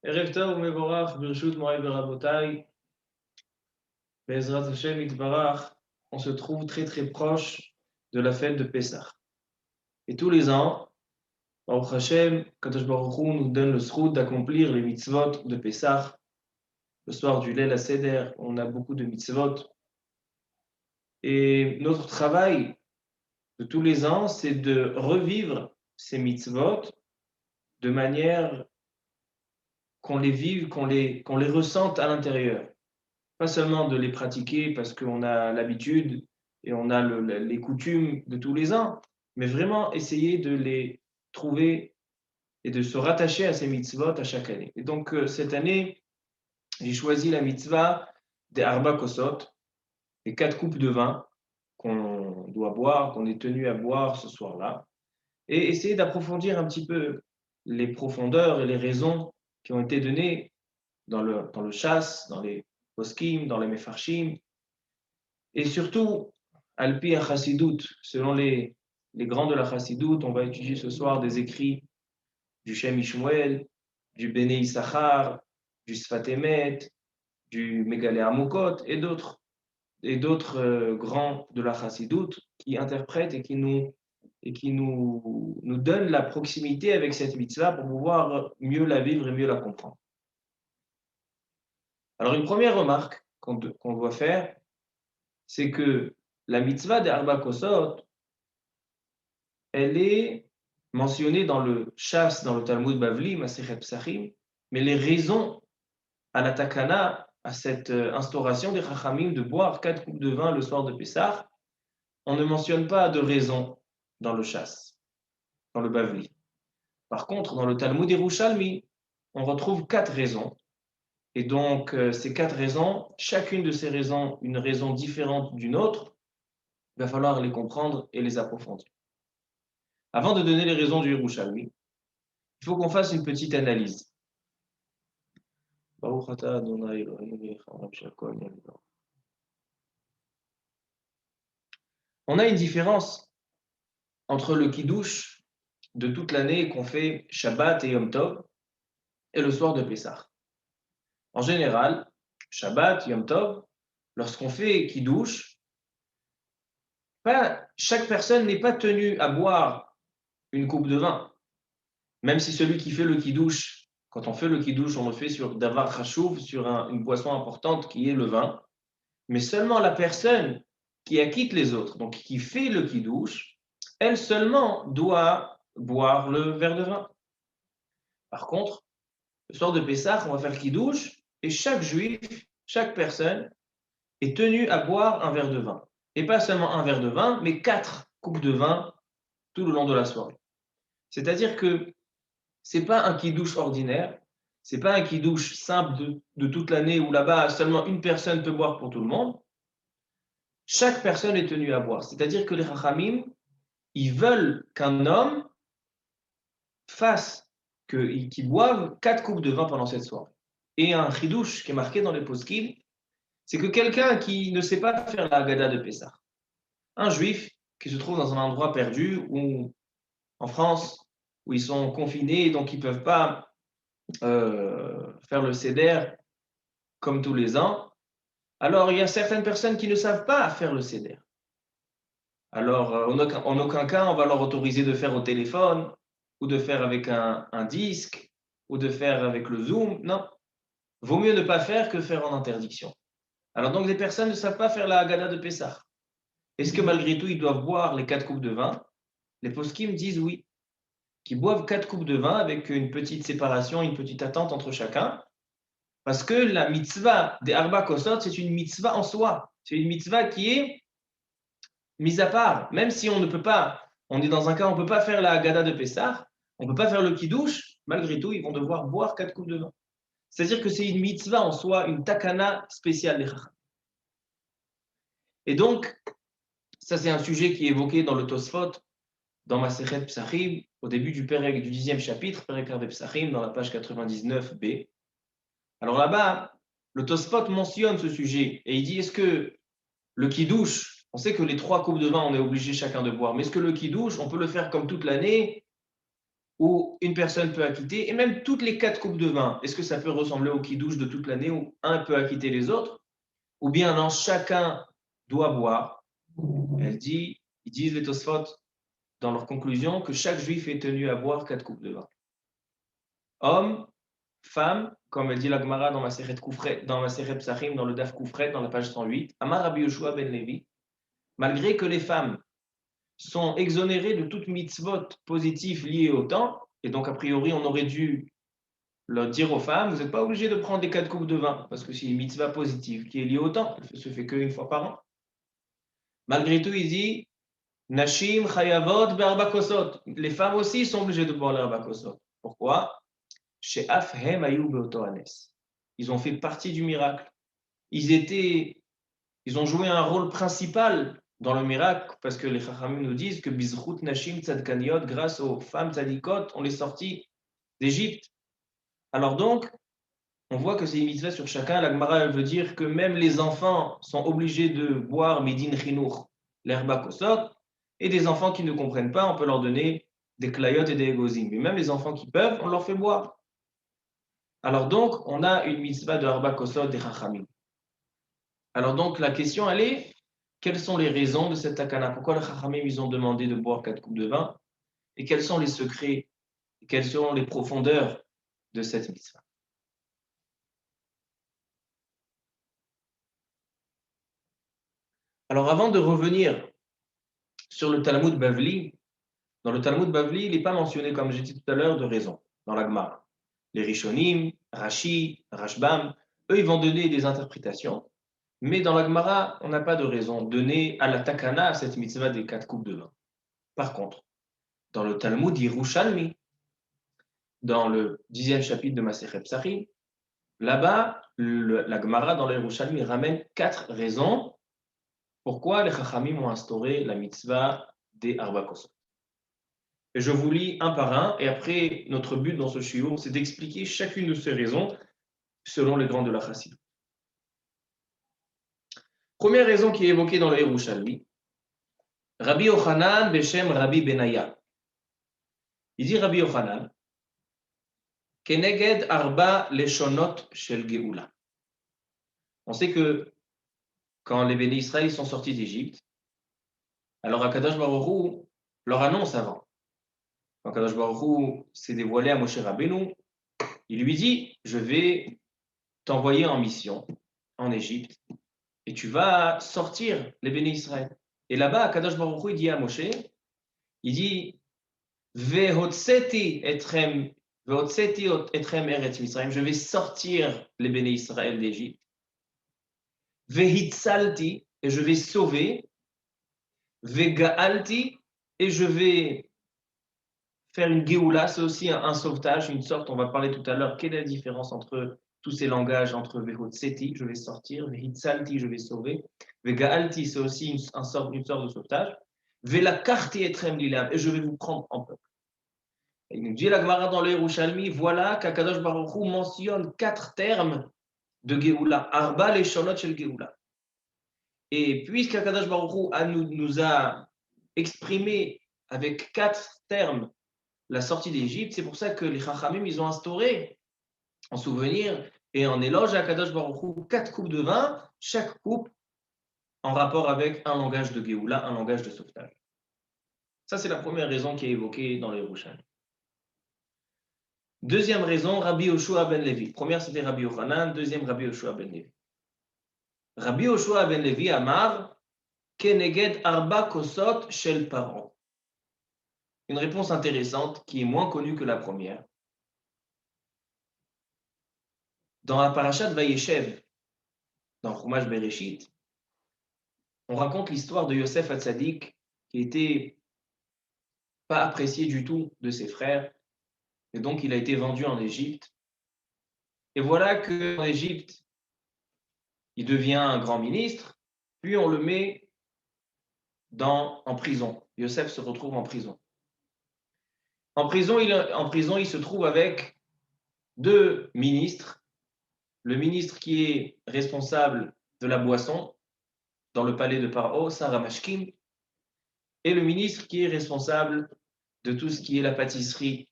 Erev Tov Mevorach, Birshut Moray Berabotai, Be'ezrat Hashem Itbarach, on se trouve très très proche de la fête de Pessah. Et tous les ans, Baruch Hashem, Kadosh Baruch Hu nous donne le sroud d'accomplir les mitzvot de Pessah. Le soir du Leil HaSeder, on a beaucoup de mitzvot. Et notre travail de tous les ans, c'est de revivre ces mitzvot de manière qu'on les vive, qu'on les ressente à l'intérieur. Pas seulement de les pratiquer parce qu'on a l'habitude et on a les coutumes de tous les ans, mais vraiment essayer de les trouver et de se rattacher à ces mitzvot à chaque année. Et donc, cette année, j'ai choisi la mitzvah des Arba Kosot, les 4 coupes de vin qu'on doit boire, qu'on est tenu à boire ce soir-là, et essayer d'approfondir un petit peu les profondeurs et les raisons qui ont été données dans le chasse, dans les poskim, dans les mefarshim, et surtout, Alpi Chassidut, selon les grands de la Chassidut, on va étudier ce soir des écrits du Shem Ishmuel, du Bnei Issachar, du Sfat Emet, du Megalé Amukot et d'autres grands de la Chassidut qui interprètent et qui nous donnent la proximité avec cette mitzvah pour pouvoir mieux la vivre et mieux la comprendre. Alors, une première remarque qu'on doit faire, c'est que la mitzvah des Arba Kosot, elle est mentionnée dans le Shas, dans le Talmud Bavli, Masechet Psachim, mais les raisons à la takana, à cette instauration des Chachamim de boire 4 coupes de vin le soir de Pessah, on ne mentionne pas de raison dans le Shas, dans le Bavli. Par contre, dans le Talmud Yerushalmi, on retrouve 4 raisons. Et donc, ces 4 raisons, chacune de ces raisons, une raison différente d'une autre, il va falloir les comprendre et les approfondir. Avant de donner les raisons du Yerushalmi, il faut qu'on fasse une petite analyse. On a une différence entre le kiddush de toute l'année qu'on fait Shabbat et Yom Tov et le soir de Pessah. En général, Shabbat, Yom Tov, lorsqu'on fait kiddush, chaque personne n'est pas tenue à boire une coupe de vin. Même si celui qui fait le kiddush, quand on fait le kiddush, on le fait sur davar chashuv, sur une boisson importante qui est le vin, mais seulement la personne qui acquitte les autres, donc qui fait le kiddush, elle seulement doit boire le verre de vin. Par contre, le soir de Pessah, on va faire le kiddush, et chaque juif, chaque personne est tenu à boire un verre de vin. Et pas seulement un verre de vin, mais 4 coupes de vin tout le long de la soirée. C'est-à-dire que c'est pas un kiddush ordinaire, c'est pas un kiddush simple de toute l'année où là-bas seulement une personne peut boire pour tout le monde. Chaque personne est tenue à boire. C'est-à-dire que les Chachamim, ils veulent qu'un homme qu'il boive 4 coupes de vin pendant cette soirée. Et un chidouche qui est marqué dans les poskim, c'est que quelqu'un qui ne sait pas faire la Haggadah de Pessah, un juif qui se trouve dans un endroit perdu ou en France où ils sont confinés et donc ils ne peuvent pas faire le seder comme tous les ans, alors il y a certaines personnes qui ne savent pas faire le seder. Alors en aucun cas on va leur autoriser de faire au téléphone ou de faire avec un disque ou de faire avec le Zoom. Non, vaut mieux ne pas faire que faire en interdiction. Alors donc des personnes ne savent pas faire la Haggadah de Pessah. Est-ce que malgré tout ils doivent boire les 4 coupes de vin? Les poskim disent oui, qu'ils boivent 4 coupes de vin avec une petite séparation, une petite attente entre chacun, parce que la mitzvah des Arba Kosot, c'est une mitzvah en soi. C'est une mitzvah qui est mise à part. Même si on ne peut pas, on est dans un cas, on ne peut pas faire la Haggadah de Pessah, on ne peut pas faire le kiddush, malgré tout, ils vont devoir boire 4 coupes de vin. C'est-à-dire que c'est une mitzvah en soi, une takana spéciale des Chacham. Et donc, ça c'est un sujet qui est évoqué dans le Tosfot, dans Masechet Psachim, au début du 10e chapitre, Perek Harve Psachim, dans la page 99b. Alors là-bas, le Tosfot mentionne ce sujet et il dit, est-ce que le kiddush, on sait que les 3 coupes de vin, on est obligé chacun de boire, mais est-ce que le kiddush, on peut le faire comme toute l'année où une personne peut acquitter, et même toutes les 4 coupes de vin, est-ce que ça peut ressembler au kidouche de toute l'année où un peut acquitter les autres? Ou bien non, chacun doit boire. Ils disent les Tosfot dans leur conclusion que chaque juif est tenu à boire 4 coupes de vin. Homme, femme, comme elle dit la Gemara dans Masechet Koufret, dans Masechet Psachim, dans le Daf Koufret, dans la page 108, Amar Rabbi Yoshua ben Levi, malgré que les femmes sont exonérées de toute mitzvot positive liée au temps, et donc a priori on aurait dû leur dire aux femmes, vous n'êtes pas obligés de prendre les 4 coupes de vin, parce que c'est une mitzvah positive qui est liée au temps, elle ne se fait qu'une fois par an. Malgré tout, il dit, Nashim chayavot be'arba kosot. Les femmes aussi sont obligées de boire l'arba kosot. Pourquoi? Chez Afhem ayou be'oto anes. Ils ont fait partie du miracle. Ils ont joué un rôle principal dans le miracle, parce que les Chachamim nous disent que Bizchut Nashim Tzadkaniot, grâce aux femmes tzadikot, on les sortit d'Égypte. Alors donc, on voit que c'est une mitzvah sur chacun. La Gemara veut dire que même les enfants sont obligés de boire Medin Chinour, l'herba kosot, et des enfants qui ne comprennent pas, on peut leur donner des klayot et des égozim. Mais même les enfants qui peuvent, on leur fait boire. Alors donc, on a une mitzvah de herba kosot des Chachamim. Alors donc, la question, elle est, quelles sont les raisons de cette takana? Pourquoi les Chachamim, ils ont demandé de boire 4 coupes de vin? Et quels sont les secrets, quelles sont les profondeurs de cette mitzvah? Alors avant de revenir sur le Talmud Bavli, dans le Talmud Bavli, il n'est pas mentionné, comme j'ai dit tout à l'heure, de raison dans la Gemara. Les Rishonim, Rashi, Rashbam, eux, ils vont donner des interprétations, mais dans la Gemara, on n'a pas de raison donnée à la takana, à cette mitzvah des 4 coupes de vin. Par contre, dans le Talmud Yerushalmi, dans le 10e chapitre de Masechet Psachim, là-bas, la Gemara dans le Yerushalmi ramène 4 raisons pourquoi les Chachamim ont instauré la mitzvah des Arba Kosot. Et je vous lis un par un, et après, notre but dans ce shiur, c'est d'expliquer chacune de ces raisons selon les grands de la Chassidut. Première raison qui est évoquée dans le Yerushalmi, Rabbi Yochanan Beshem Rabbi Benaya. Il dit Rabbi Yochanan, Keneged Arba Leshonot Shel Geoula. On sait que quand les bénis Israël sont sortis d'Égypte, alors Akadosh Baruch Hu leur annonce avant. Quand Akadosh Baruch Hu s'est dévoilé à Moshe Rabbeinu, il lui dit, je vais t'envoyer en mission en Égypte et tu vas sortir les bénis Israël. Et là-bas, Akadosh Baruch Hu, il dit à Moshe, il dit, Vehotseti etrem eretz Misraim, je vais sortir les bénis Israël d'Égypte. Vehitzalti, et je vais sauver. Vegaalti, et je vais faire une geoula, c'est aussi un sauvetage, une sorte, on va parler tout à l'heure, quelle est la différence entre tous ces langages, entre Vehotseti, je vais sortir, Vehitzalti, je vais sauver, Vegaalti, c'est aussi une sorte de sauvetage, Velakarti etrem lilam, et je vais vous prendre en peuple. Et il nous dit la Gemara dans le Yerushalmi, voilà qu'Akadosh Baruch Hu mentionne 4 termes de geoula, Arba leshonot shel geoula. Et puisqu'Akadosh Baruch Hu nous a exprimé avec 4 termes la sortie d'Égypte, c'est pour ça que les Chachamim, ils ont instauré, en souvenir et en éloge à Akadosh Baruch Hu, 4 coupes de vin, chaque coupe en rapport avec un langage de Géoula, un langage de sauvetage. Ça, c'est la première raison qui est évoquée dans les Yerushalmi. Deuxième raison, Rabbi Yoshua ben Levi. Première, c'était Rabbi Yochanan. Deuxième, Rabbi Yoshua ben Levi. Rabbi Yoshua ben Levi Amar, Keneged Arba Kosot Shel Paro. Une réponse intéressante qui est moins connue que la première. Dans la parasha de Vayeshev, dans Chumash Bereshit, on raconte l'histoire de Yosef Hatzadik qui était pas apprécié du tout de ses frères, et donc il a été vendu en Égypte. Et voilà qu'en Égypte, il devient un grand ministre, puis on le met en prison. Yosef se retrouve en prison. En prison, il se trouve avec 2 ministres. Le ministre qui est responsable de la boisson dans le palais de Paro, Sarah Mashkim, et le ministre qui est responsable de tout ce qui est la pâtisserie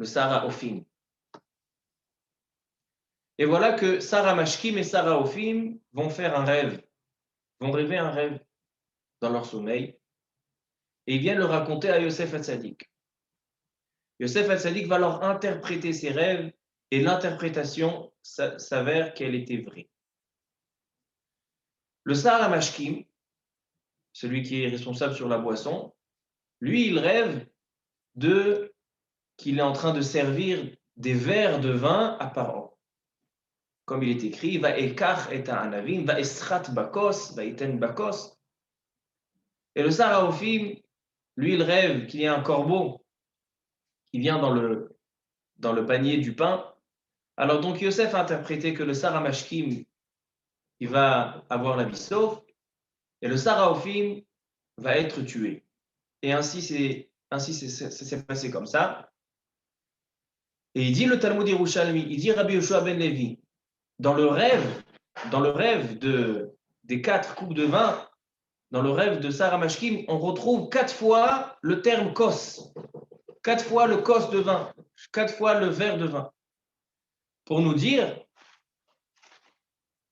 le Sarah Ophim. Et voilà que Sarah Mashkim et Sarah Ophim vont faire un rêve, vont rêver un rêve dans leur sommeil, et ils viennent le raconter à Yosef Hatzadik. Yosef Hatzadik va leur interpréter ses rêves, et l'interprétation s'avère qu'elle était vraie. Le Sarah Mashkim, celui qui est responsable sur la boisson, lui, il rêve qu'il est en train de servir des verres de vin à Paro. Comme il est écrit, va ekach et anavim, va esrat bakos, va iten bakos. Et le Sarah Ophim, lui, il rêve qu'il y a un corbeau qui vient dans le panier du pain. Alors donc Yosef a interprété que le Sarah Mashkim, il va avoir la vie sauve, et le Sarah Ophim va être tué. Et ainsi c'est passé comme ça. Et il dit le Talmud Yerushalmi, il dit Rabbi Yoshua ben Levi, dans le rêve des 4 coupes de vin, dans le rêve de Sarah Mashkim, on retrouve 4 fois le terme kos, 4 fois le kos de vin, 4 fois le verre de vin. Pour nous dire,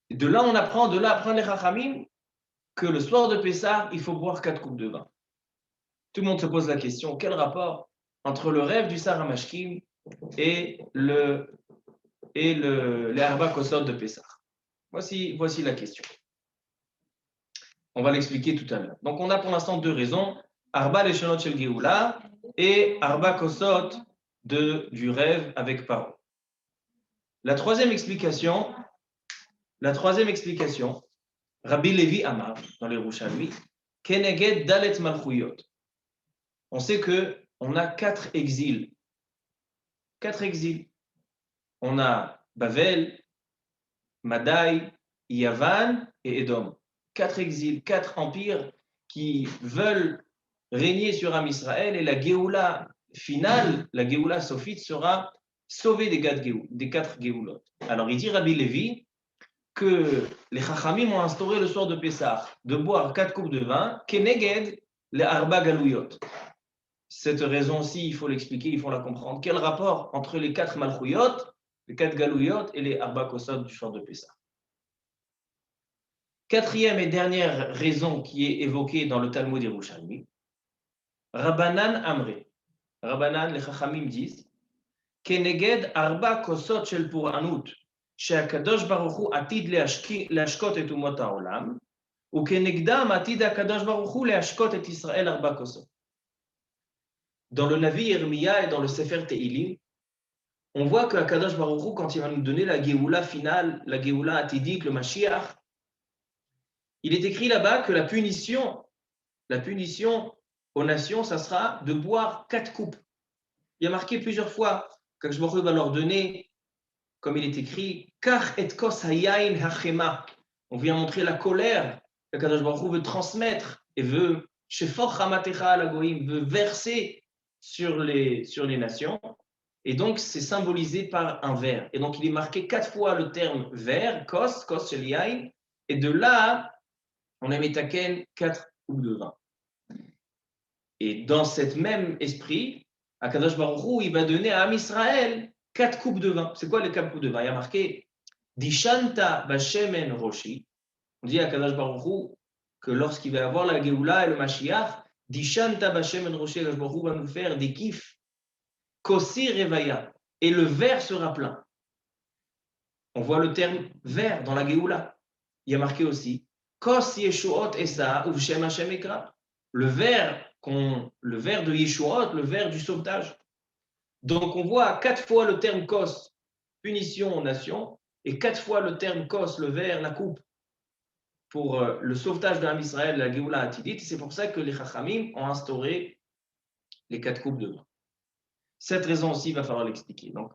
de là apprend les Chachamim que le soir de Pessah, il faut boire 4 coupes de vin. Tout le monde se pose la question, quel rapport entre le rêve du Sarah Mashkim et les Arba Kosot de Pessah? Voici la question. On va l'expliquer tout à l'heure. Donc, on a pour l'instant 2 raisons. Arba Leshonot Shel Geoula et Arba Kosot du rêve avec Paro. La troisième explication, Rabbi Levi Amar, dans les Yerushalmi, Keneged Dalet Malchuyot. On sait qu'on a 4 exils. 4 exils. On a Bavel, Madaï, Yavan et Édom. 4 exils, 4 empires qui veulent régner sur Am Israël, et la Géoula finale, la Géoula sophite, sera sauvée des 4 Géoulot. Alors il dit Rabbi Levi que les Chachamim ont instauré le soir de Pessah de boire 4 coupes de vin, Keneged les Arba Galouyot. Cette raison-ci, il faut l'expliquer, il faut la comprendre. Quel rapport entre les 4 Malchouyot, les 4 Galouyot et les Arba Kosot du soir de Pessah? Quatrième et dernière raison qui est évoquée dans le Talmud Yerushalmi, Rabbanan Amre. Rabbanan, les Chachamim disent, Keneged Arba Kosot Shel Puranut, שהקדוש ברוך הוא עתיד להשקות את אומות העולם, וכנגדם עתיד הקדוש ברוך הוא להשקות את ישראל 4 כוסות. Dans le Navi Yermiya et dans le Sefer Tehilim, on voit que Akadosh Baruch Hu, quand il va nous donner la Géoula finale, la Géoula atidique, le Mashiach, il est écrit là-bas que la punition aux nations, ça sera de boire 4 coupes. Il y a marqué plusieurs fois qu'Akadosh Baruch Hu va leur donner, comme il est écrit, Kach et kos hayayin hachema. On vient montrer la colère qu'Akadosh Baruch Hu veut transmettre et veut, shefor hamatecha al hagoyim, veut verser sur les nations. Et donc, c'est symbolisé par un verre. Et donc, il est marqué 4 fois le terme verre, kos shel yayin, et de là, on a metaken 4 coupes de vin. Et dans cet même esprit, Akadosh Baruch Hu, il va donner à Am Israël 4 coupes de vin. C'est quoi les 4 coupes de vin? Il y a marqué Dishanta Bashemen Roshi. On dit à Akadosh Baruch Hu que lorsqu'il va y avoir la Géoula et le Mashiach, Dishanta Bashemen Roshi, Akadosh Baruch Hu va nous faire des kifs. Kosi Revaya. Et le verre sera plein. On voit le terme verre dans la Géoula. Il y a marqué aussi Kos Yeshuot Esa Uvshem Hashem Ekra. Le verre de Yeshuot, le verre du sauvetage. Donc on voit 4 fois le terme Kos, punition aux nations, et 4 fois le terme Kos, le verre, la coupe, pour le sauvetage d'Am Israël, la Géoula Atidit. C'est pour ça que les Chachamim ont instauré les 4 coupes de vin. Cette raison aussi, il va falloir l'expliquer. Donc,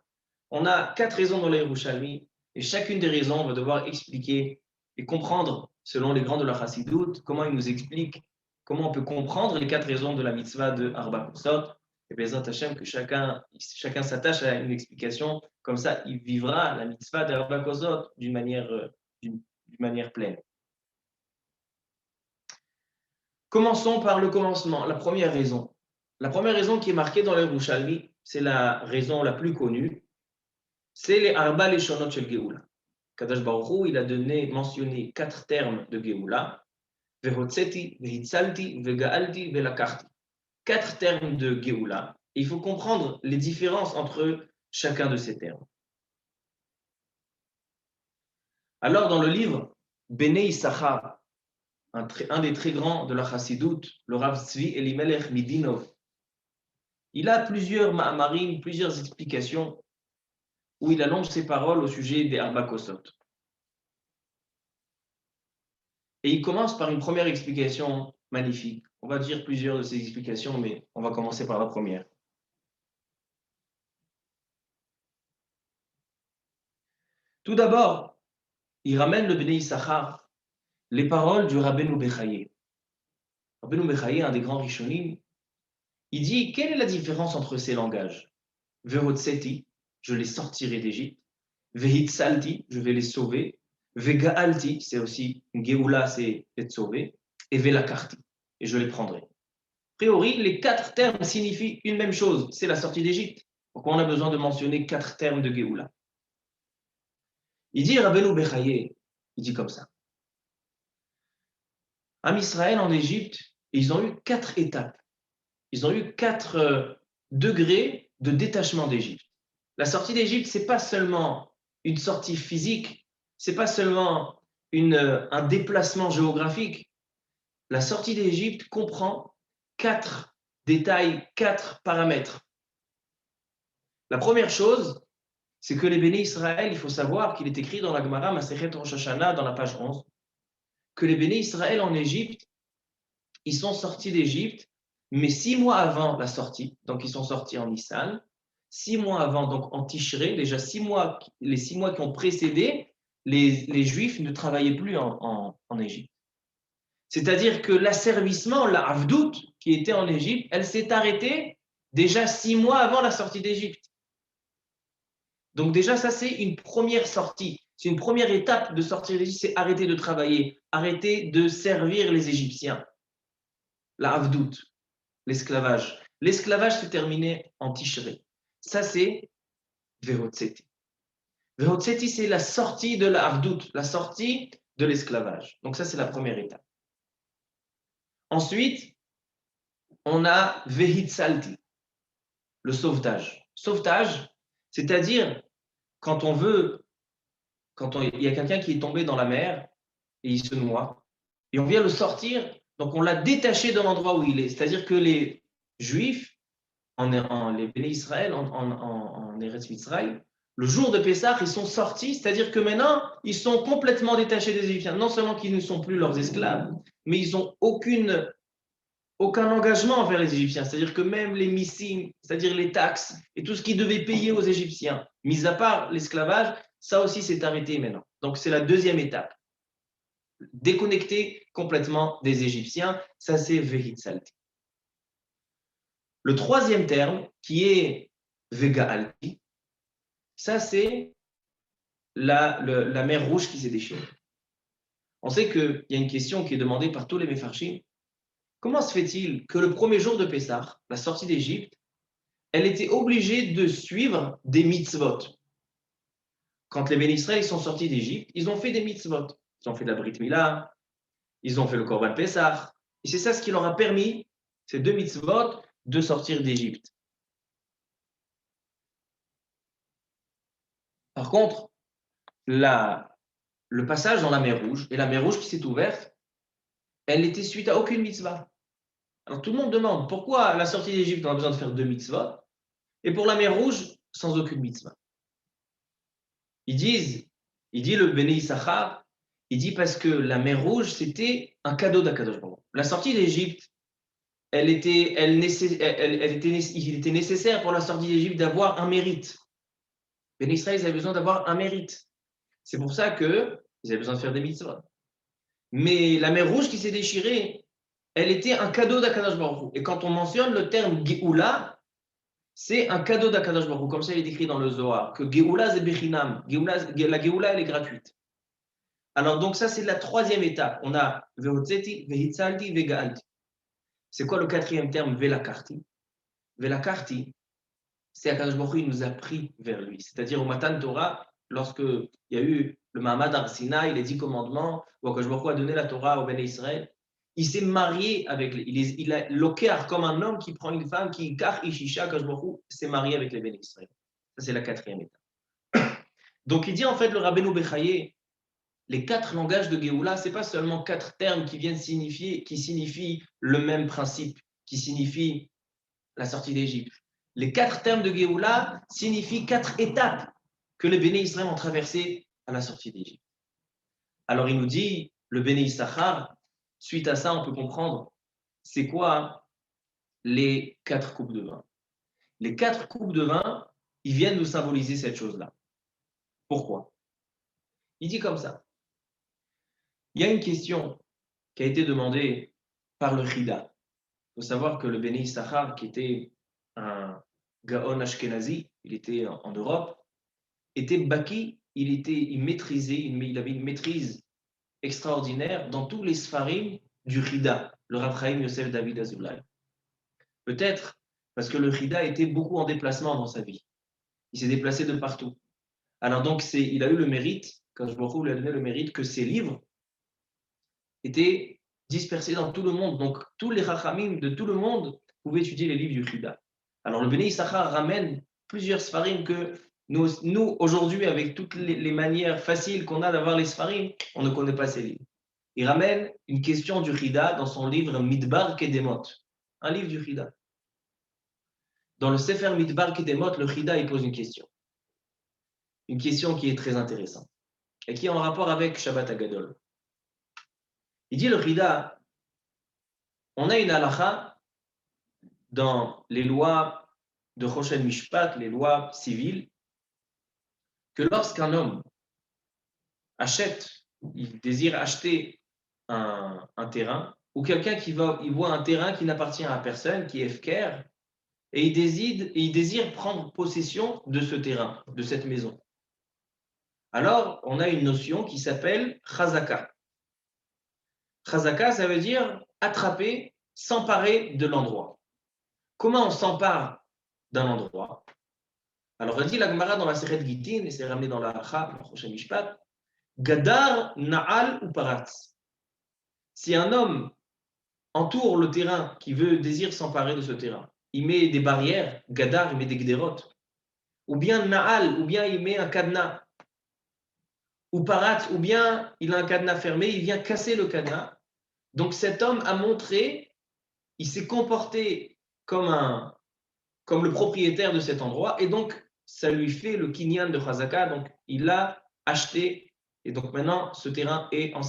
on a 4 raisons dans les Yerushalmi, et chacune des raisons, on va devoir expliquer et comprendre, selon les grands de la Chassidoute, comment ils nous expliquent, comment on peut comprendre les 4 raisons de la mitzvah de Arba Kosot. Et Bezrat Hashem, que chacun s'attache à une explication, comme ça, il vivra la mitzvah d'Arba Kosot d'une manière pleine. Commençons par le commencement, la première raison. La première raison qui est marquée dans les Yerushalmi, c'est la raison la plus connue, c'est les Arba Leshonot Shel Geoula. Kadosh Baruch Hu, il a mentionné 4 termes de Geoula. Vehotzeti, Vehitzalti, Vegaalti, Velakachti. 4 termes de Geoula. Il faut comprendre les différences entre chacun de ces termes. Alors, dans le livre Bnei Issachar, un des très grands de la Chassidoute, le Rav Tzvi Elimelech Midinov, il a plusieurs ma'amarim, plusieurs explications où il allonge ses paroles au sujet des Arba Kosot. Et il commence par une première explication magnifique. On va dire plusieurs de ces explications, mais on va commencer par la première. Tout d'abord, il ramène le Bnei Issachar, les paroles du Rabbeinu Bechaye. Rabbeinu Bechaye, un des grands Rishonim, il dit, quelle est la différence entre ces langages? Vehotseti, je les sortirai d'Égypte. Vehitsalti, je vais les sauver. Vegaalti, c'est aussi Geoula, c'est être sauvé. Et Velakarti, et je les prendrai. A priori, les 4 termes signifient une même chose, c'est la sortie d'Égypte. Pourquoi on a besoin de mentionner 4 termes de Geoula? Il dit, Rabbeinu Bechaye, il dit comme ça. Am Israël en Égypte, ils ont eu 4 étapes. Ils ont eu 4 degrés de détachement d'Égypte. La sortie d'Égypte, ce n'est pas seulement une sortie physique, ce n'est pas seulement un déplacement géographique. La sortie d'Égypte comprend 4 détails, 4 paramètres. La première chose, c'est que les béné Israël, il faut savoir qu'il est écrit dans la Gemara Masechet Rosh Hashanah, dans la page 11, que les béné Israël en Égypte, ils sont sortis d'Égypte, mais 6 mois avant la sortie, donc ils sont sortis en Nissan, 6 mois avant, donc en Tishré, déjà 6 mois, les 6 mois qui ont précédé, les Juifs ne travaillaient plus en Égypte. C'est-à-dire que l'asservissement, la Avdout, qui était en Égypte, elle s'est arrêtée déjà 6 mois avant la sortie d'Égypte. Donc déjà, ça c'est une première sortie. C'est une première étape de sortir d'Égypte, c'est arrêter de travailler, arrêter de servir les Égyptiens. La Avdout, l'esclavage. L'esclavage s'est terminé en Tishré. Ça c'est Vehotseti. Vehotseti, c'est la sortie de la Avdout, la sortie de l'esclavage. Donc ça c'est la première étape. Ensuite, on a Vehitzalti, le sauvetage. Sauvetage, c'est-à-dire quand il y a quelqu'un qui est tombé dans la mer et il se noie, et on vient le sortir, donc on l'a détaché de l'endroit où il est. C'est-à-dire que les Juifs, les béné Israël, en Eretz Mitzrayim, le jour de Pessah, ils sont sortis, c'est-à-dire que maintenant, ils sont complètement détachés des Égyptiens. Non seulement qu'ils ne sont plus leurs esclaves, mais ils n'ont aucun engagement envers les Égyptiens. C'est-à-dire que même les missim, c'est-à-dire les taxes et tout ce qu'ils devaient payer aux Égyptiens, mis à part l'esclavage, ça aussi s'est arrêté maintenant. Donc c'est la deuxième étape. Déconnecter complètement des Égyptiens, ça c'est Vehitzalti. Le troisième terme, qui est Vegaalti, ça c'est la mer Rouge qui s'est déchirée. On sait qu'il y a une question qui est demandée par tous les Mefarshim. Comment se fait-il que le premier jour de Pessah, la sortie d'Égypte, elle était obligée de suivre des mitzvot? Quand les béné Israël sont sortis d'Égypte, ils ont fait des mitzvot. Ils ont fait la Brit Mila, ils ont fait le Korban Pessah, et c'est ça ce qui leur a permis, ces 2 mitzvot, de sortir d'Égypte. Par contre, le passage dans la mer Rouge, et la mer Rouge qui s'est ouverte, elle était suite à aucune mitzvah. Alors tout le monde demande, pourquoi à la sortie d'Égypte, on a besoin de faire 2 mitzvot, et pour la mer Rouge, sans aucune mitzvah? Il dit le Béné Issachar, il dit parce que la mer Rouge, c'était un cadeau d'Akadosh Baruch Hu. La sortie d'Égypte, il était nécessaire pour la sortie d'Égypte d'avoir un mérite. Béné Israël, ils avaient besoin d'avoir un mérite. C'est pour ça qu'ils avaient besoin de faire des mitzvot. Mais la mer Rouge qui s'est déchirée, elle était un cadeau d'Akadosh Baruch Hu. Et quand on mentionne le terme Geoula, c'est un cadeau d'Akadosh Baruch Hu, comme ça il est écrit dans le Zohar, que Geoula c'est Bechinam, la Geoula elle est gratuite. Alors donc ça c'est la troisième étape. On a Vehotzeti, Vehitzalti, Vegaalti. C'est quoi le quatrième terme? Velakarti. Velakarti, c'est Akadosh Baruch Hu, il nous a pris vers lui. C'est-à-dire au Matan Torah, lorsque il y a eu le Mahamad Arsina, les 10 commandements, où Akadosh Baruch Hu a donné la Torah au Béné Israël, il s'est marié avec, il a loquer comme un homme qui prend une femme, qui kar ishisha, Akadosh Baruch Hu s'est marié avec les Béné Israël. Ça, c'est la 4e étape. Donc il dit en fait le Rabbeinu Bechaye, les 4 langages de Géoula, ce n'est pas seulement 4 termes qui viennent signifier, qui signifient le même principe, qui signifient la sortie d'Égypte. Les 4 termes de Géoula signifient 4 étapes que les Béné Israël ont traversées à la sortie d'Égypte. Alors il nous dit, le Béné Issachar, suite à ça, on peut comprendre, c'est quoi les 4 coupes de vin. Les 4 coupes de vin, ils viennent nous symboliser cette chose-là. Pourquoi? Il dit comme ça. Il y a une question qui a été demandée par le Chida. Il faut savoir que le Béné Issachar, qui était un Gaon Ashkenazi, il était en Europe, était Baki, il maîtrisait, il avait une maîtrise extraordinaire dans tous les Sfarim du Chida, le Rav Chaim Yosef David Azoulay. Peut-être parce que le Chida était beaucoup en déplacement dans sa vie. Il s'est déplacé de partout. Alors donc, il a eu le mérite, quand je lui a donné le mérite, que ses livres étaient dispersés dans tout le monde. Donc, tous les Chachamim de tout le monde pouvaient étudier les livres du Chida. Alors, le Béné Issachar ramène plusieurs Sfarim que nous aujourd'hui, avec toutes les manières faciles qu'on a d'avoir les Sfarim, on ne connaît pas ces livres. Il ramène une question du Chida dans son livre Midbar Kedemot, un livre du Chida. Dans le Sefer Midbar Kedemot, le Chida il pose une question qui est très intéressante et qui est en rapport avec Shabbat Agadol. Il dit le Chida, on a une halakha dans les lois de Choshen Mishpat, les lois civiles, que lorsqu'un homme il désire acheter un terrain, ou quelqu'un il voit un terrain qui n'appartient à personne, qui est Efker, et il désire prendre possession de ce terrain, de cette maison. Alors, on a une notion qui s'appelle Chazaka. Chazaka, ça veut dire attraper, s'emparer de l'endroit. Comment on s'empare d'un endroit? Alors, elle dit la Gemara dans la Sechet Gittin, et c'est ramené dans la Hacha, le Choshen Mishpat, Gadar, Na'al ou Paratz. Si un homme entoure le terrain qui désire s'emparer de ce terrain, il met des barrières, Gadar, il met des gderot, ou bien Na'al, ou bien il met un cadenas, ou Paratz, ou bien il a un cadenas fermé, il vient casser le cadenas. Donc cet homme a montré, il s'est comporté comme le propriétaire de cet endroit, et donc ça lui fait le kinyan de Chazaka, donc il l'a acheté, et donc maintenant ce terrain est en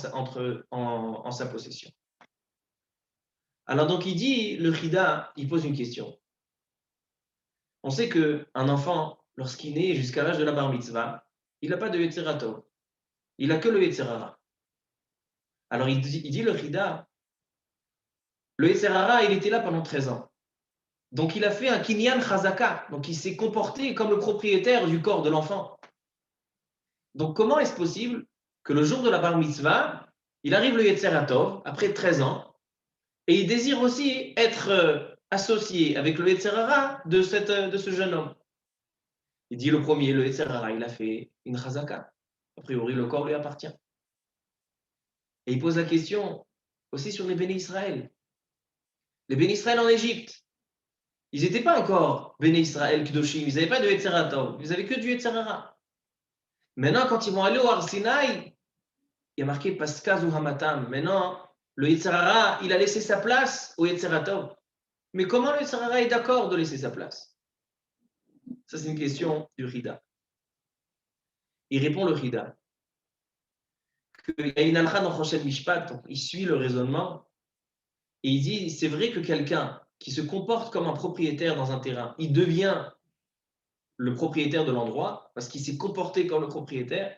sa possession. Alors donc il dit, le Chida, il pose une question. On sait qu'un enfant, lorsqu'il naît jusqu'à l'âge de la bar mitzvah, il n'a pas de Yetzer Tov, il n'a que le Yetzer Hara. Alors il dit le Chida, le Yetzer Hara, il était là pendant 13 ans. Donc, il a fait un kinyan chazaka. Donc, il s'est comporté comme le propriétaire du corps de l'enfant. Donc, comment est-ce possible que le jour de la bar mitzvah, il arrive le Yetzer Hatov, après 13 ans, et il désire aussi être associé avec le Yetzer Hara de ce jeune homme? Il dit le premier, le Yetzer Hara, il a fait une chazaka. A priori, le corps lui appartient. Et il pose la question aussi sur les Béné Israël. Les Béné Israël en Égypte. Ils n'étaient pas encore Béné Israël, Kedoshim, ils n'avaient pas de Yetzer Hatov, ils n'avaient que du Yetzer Hara. Maintenant, quand ils vont aller au Har Sinaï, il y a marqué Paskaz ou Hamatam. Maintenant, le Yetzer Hara, il a laissé sa place au Yetzer Hatov. Mais comment le Yetzer Hara est d'accord de laisser sa place? Ça, c'est une question du Rida. Il répond le Rida qu'il y a une halakha dans Choshen Mishpat, donc il suit le raisonnement, et il dit c'est vrai que quelqu'un qui se comporte comme un propriétaire dans un terrain, il devient le propriétaire de l'endroit, parce qu'il s'est comporté comme le propriétaire,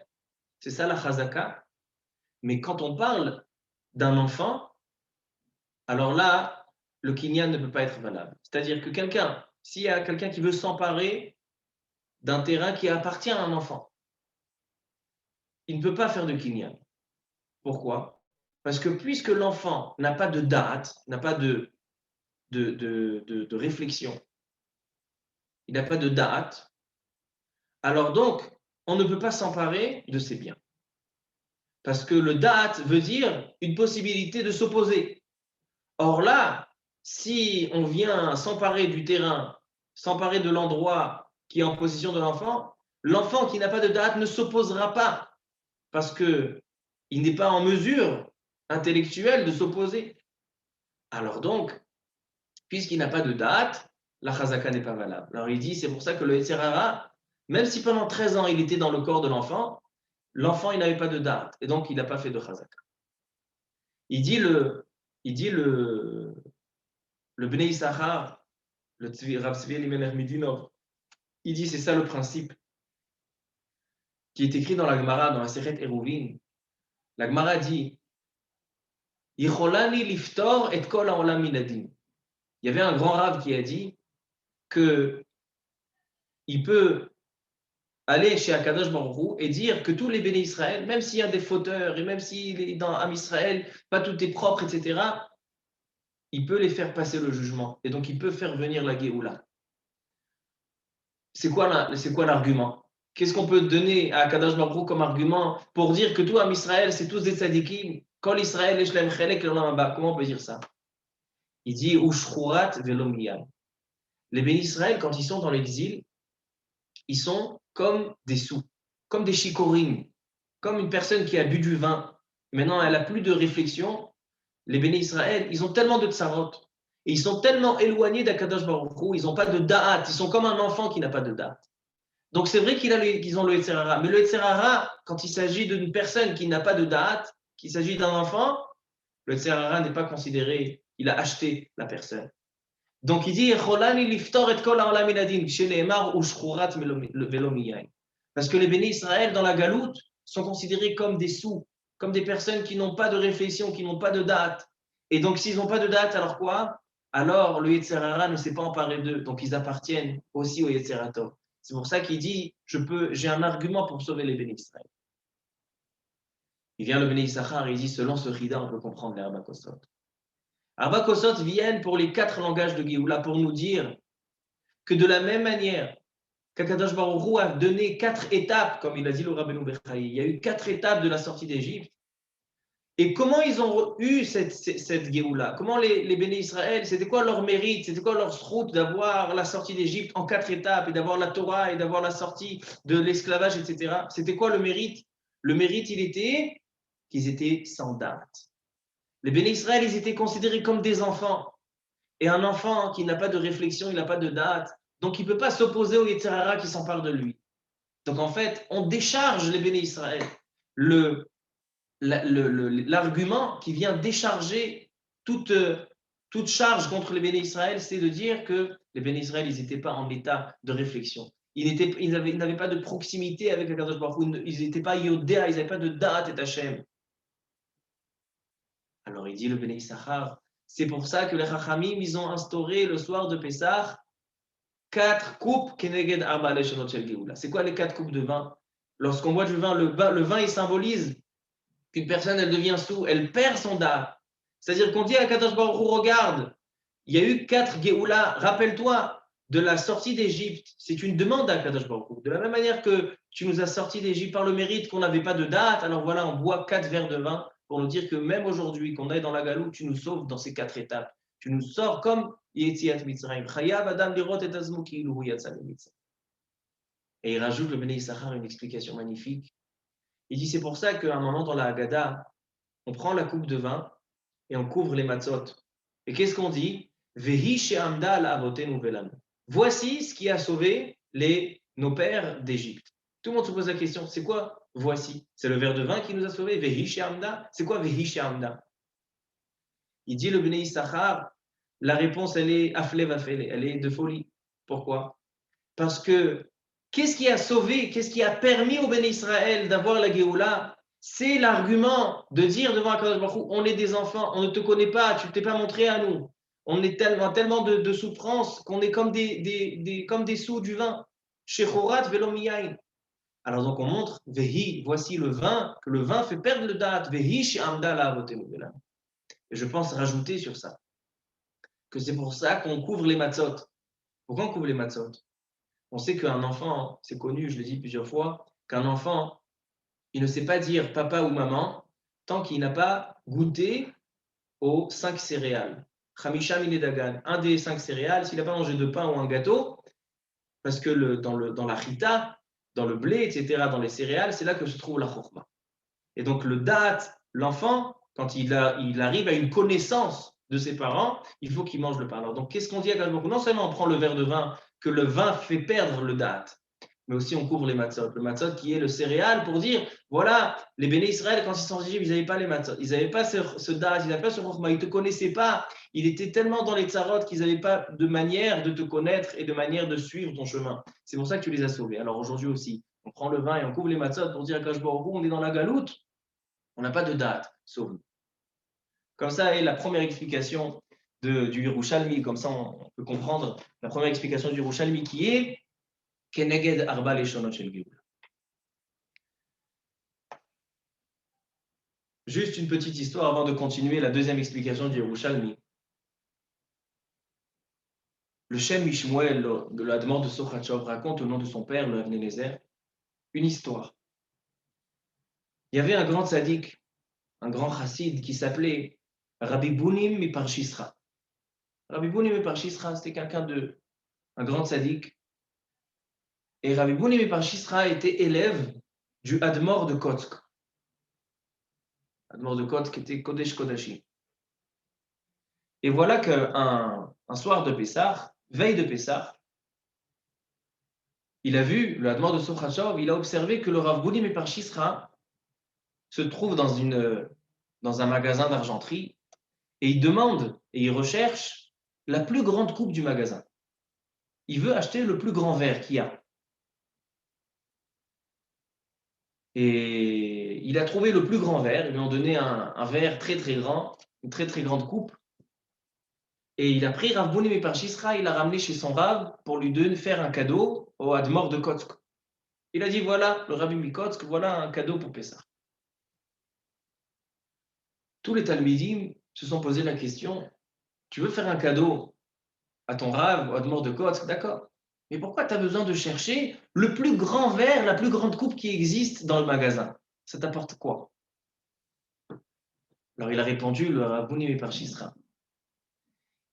c'est ça la chazaka. Mais quand on parle d'un enfant, alors là, le kinyan ne peut pas être valable. C'est-à-dire que s'il y a quelqu'un qui veut s'emparer d'un terrain qui appartient à un enfant, il ne peut pas faire de kinyan. Pourquoi? Parce que puisque l'enfant n'a pas de date, n'a pas de réflexion, il n'a pas de da'at, alors donc, on ne peut pas s'emparer de ses biens. Parce que le da'at veut dire une possibilité de s'opposer. Or là, si on vient s'emparer du terrain, s'emparer de l'endroit qui est en possession de l'enfant qui n'a pas de da'at ne s'opposera pas parce qu'il n'est pas en mesure intellectuelle de s'opposer. Alors donc, puisqu'il n'a pas de da'at, la chazaka n'est pas valable. Alors il dit, c'est pour ça que le Yetzer Hara, même si pendant 13 ans il était dans le corps de l'enfant, il n'avait pas de da'at et donc il n'a pas fait de chazaka. Il dit le Bnei Issachar, le Rav Tzvi Elimelech Midinov, il dit c'est ça le principe qui est écrit dans la Gemara, dans la Sechet Eruvin. La Gemara dit Yicholani liftor et kol haolam minadim. Il y avait un grand Rav qui a dit que il peut aller chez Akadosh Baruch Hu et dire que tous les bénis Israël, même s'il y a des fauteurs et même s'il est dans Am Israël, pas tout est propre, etc., il peut les faire passer le jugement. Et donc il peut faire venir la Géoula. C'est quoi l'argument? Qu'est-ce qu'on peut donner à Akadosh Baruch Hu comme argument pour dire que tout Am Israël, c'est tous des tzadikim? Kol Israël, Eshlem Chelek, comment on peut dire ça? Il dit Ushchurat velom miyad. Les bénis Israël, quand ils sont dans l'exil, ils sont comme des sous, comme des chicorim, comme une personne qui a bu du vin. Maintenant, elle n'a plus de réflexion. Les bénis Israël, ils ont tellement de tsarot. Et ils sont tellement éloignés d'Akadosh Baruch Hu, ils n'ont pas de da'at. Ils sont comme un enfant qui n'a pas de da'at. Donc c'est vrai qu'ils ont le Yetzer Hara. Mais le Yetzer Hara, quand il s'agit d'une personne qui n'a pas de da'at, qu'il s'agit d'un enfant, le Yetzer Hara n'est pas considéré, il a acheté la personne. Donc il dit parce que les bénis Israël dans la galoute sont considérés comme des sous, comme des personnes qui n'ont pas de réflexion, qui n'ont pas de date. Et donc s'ils n'ont pas de date, alors quoi? Alors le Yetzer Hara ne s'est pas emparé d'eux, donc ils appartiennent aussi au Yetzer Hara. C'est pour ça qu'il dit j'ai un argument pour sauver les bénis Israël. Il vient le béni Issachar et il dit selon ce Chida on peut comprendre les Arba Kosot. Arba Kosot viennent pour les 4 langages de Géoula pour nous dire que de la même manière qu'Akadosh Baruch Hu a donné 4 étapes, comme il a dit le Rabbeinu Bechaï, il y a eu 4 étapes de la sortie d'Égypte. Et comment ils ont eu cette Géoula? Comment les bénis Israël, c'était quoi leur mérite? C'était quoi leur route d'avoir la sortie d'Égypte en 4 étapes et d'avoir la Torah et d'avoir la sortie de l'esclavage, etc. C'était quoi le mérite? Le mérite, il était qu'ils étaient sans date. Les bénis Israël, ils étaient considérés comme des enfants. Et un enfant qui n'a pas de réflexion, il n'a pas de date, donc il ne peut pas s'opposer au Yetzer Hara qui s'empare de lui. Donc en fait, on décharge les bénis Israël. L'argument qui vient décharger toute charge contre les bénis Israël, c'est de dire que les bénis Israël, ils n'étaient pas en état de réflexion. Ils n'avaient pas de proximité avec la Kadosh Baruch Hu, ils n'étaient pas Yodéa, ils n'avaient pas de date et Hachem. Alors il dit le Bnei Issachar, c'est pour ça que les Chachamim, ils ont instauré le soir de Pessah 4 coupes keneged arba leshonot shel Geoula. C'est quoi les 4 coupes de vin? Lorsqu'on boit du vin, le vin, il symbolise qu'une personne, elle devient sous, elle perd son dard. C'est-à-dire qu'on dit à Kadosh Baruch Hu, regarde, il y a eu 4 Geoula, rappelle-toi de la sortie d'Égypte. C'est une demande à Kadosh Baruch Hu. De la même manière que tu nous as sortis d'Égypte par le mérite qu'on n'avait pas de date, alors voilà, on boit 4 verres de vin pour nous dire que même aujourd'hui, qu'on est dans la galoute, tu nous sauves dans ces 4 étapes. Tu nous sors comme Yetziat Mitzrayim. Chayav Adam lirot et azmu ki'ilu hu yatsa mitzrayim. Et il rajoute le Bnei Issachar une explication magnifique. Il dit c'est pour ça qu'à un moment dans la Haggadah, on prend la coupe de vin et on couvre les matzot. Et qu'est-ce qu'on dit? Vehi she'amda al avotenu velanu. Voici ce qui a sauvé nos pères d'Égypte. Tout le monde se pose la question, c'est quoi voici? C'est le verre de vin qui nous a sauvés. Vehi she'amda. C'est quoi Vehi she'amda? Il dit le Bnei Issachar, la réponse elle est afle vafele, elle est de folie. Pourquoi? Parce que qu'est-ce qui a sauvé, qu'est-ce qui a permis au Bnei Israël d'avoir la Géoula? C'est l'argument de dire devant Akadosh Baruch Hu, on est des enfants, on ne te connaît pas, tu ne t'es pas montré à nous. On est tellement de souffrance qu'on est comme des sous du vin. Shechorat velom yain. Alors donc on montre, vehi, voici le vin, que le vin fait perdre le date. Vehi she'amda la avotenu velanu. Et je pense rajouter sur ça que c'est pour ça qu'on couvre les matzot. Pourquoi on couvre les matzot? On sait qu'un enfant, c'est connu, je l'ai dit plusieurs fois, qu'un enfant, il ne sait pas dire papa ou maman tant qu'il n'a pas goûté aux 5 céréales. Khamisha Minedagan, un des 5 céréales, s'il n'a pas mangé de pain ou un gâteau, parce que dans la chita, dans le blé, etc., dans les céréales, c'est là que se trouve la chorma. Et donc le date, l'enfant, quand il arrive à une connaissance de ses parents, il faut qu'il mange le pain. Alors donc qu'est-ce qu'on dit à Kadosh? Non seulement on prend le verre de vin, que le vin fait perdre le date, mais aussi on couvre les matzot. Le matzot qui est le céréal pour dire, voilà, les béné Israël, quand ils sont en Égypte, ils n'avaient pas les matzot, ils n'avaient pas ce date, ils n'avaient pas ce chorma, ils ne te connaissaient pas, il était tellement dans les tsarot qu'ils n'avaient pas de manière de te connaître et de manière de suivre ton chemin. C'est pour ça que tu les as sauvés. Alors aujourd'hui aussi, on prend le vin et on couvre les matzot pour dire à Kadosh Baruch Hu, on est dans la galoute, on n'a pas de date, sauve-nous. Comme ça est la première explication du Yerushalmi, comme ça on peut comprendre la première explication du Yerushalmi qui est Keneged Arba Leshonot Shel Geoula. Juste une petite histoire avant de continuer la deuxième explication du Yerushalmi. Le Shem Mishmuel de la demande de Sochachov raconte au nom de son père, le Avnei Nezer, une histoire. Il y avait un grand tzaddik, un grand chassid qui s'appelait Rabbi Bunim Miparshisra. Rabbi Bunim Miparshisra, c'était un grand tzaddik. Et Rabbi Bunim Miparshisra était élève du Admor de Kotsk. Admor de Kotsk était Kodesh Kodashim. Et voilà qu'un soir de Pessah, veille de Pessah, il a vu, le Admor de Sochachov, il a observé que le Rav Bunim Miparshisra se trouve dans un magasin d'argenterie et il demande et il recherche la plus grande coupe du magasin. Il veut acheter le plus grand verre qu'il y a. Et il a trouvé le plus grand verre, ils lui ont donné un verre très très grand, une très très grande coupe. Et il a pris Rav Bunim Miparshisra, il l'a ramené chez son Rav pour lui faire un cadeau au Admor de Kotsk. Il a dit voilà, le Rabbi Mikotsk, voilà un cadeau pour Pessah. Tous les Talmidim se sont posé la question, tu veux faire un cadeau à ton Rav, au Admor de Kotsk, d'accord. Mais pourquoi tu as besoin de chercher le plus grand verre, la plus grande coupe qui existe dans le magasin? Ça t'apporte quoi? Alors il a répondu, le Rav Bunim Miparshisra.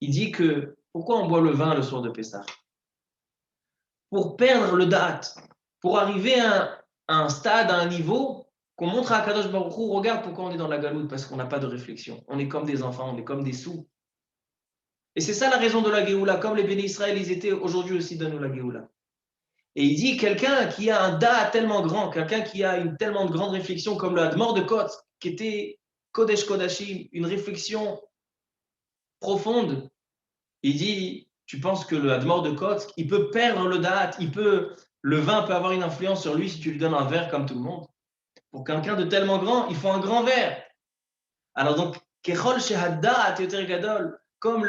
Il dit que pourquoi on boit le vin le soir de Pessah? Pour perdre le date, pour arriver à un stade, à un niveau, qu'on montre à Kadosh Baruch Hu, regarde pourquoi on est dans la galoute, parce qu'on n'a pas de réflexion. On est comme des enfants, on est comme des sous. Et c'est ça la raison de la Géoula, comme les béné Israël, ils étaient aujourd'hui aussi dans la Géoula. Et il dit, quelqu'un qui a un date tellement grand, quelqu'un qui a une tellement de grande réflexion comme le Admor de Kotsk, qui était Kodesh Kodashim, une réflexion profonde, il dit, tu penses que le Admor de Kotsk, il peut perdre le date, le vin peut avoir une influence sur lui si tu lui donnes un verre comme tout le monde. Pour quelqu'un de tellement grand, il faut un grand verre. Alors donc, Kechol Shehaddat Yoter Gadol, comme de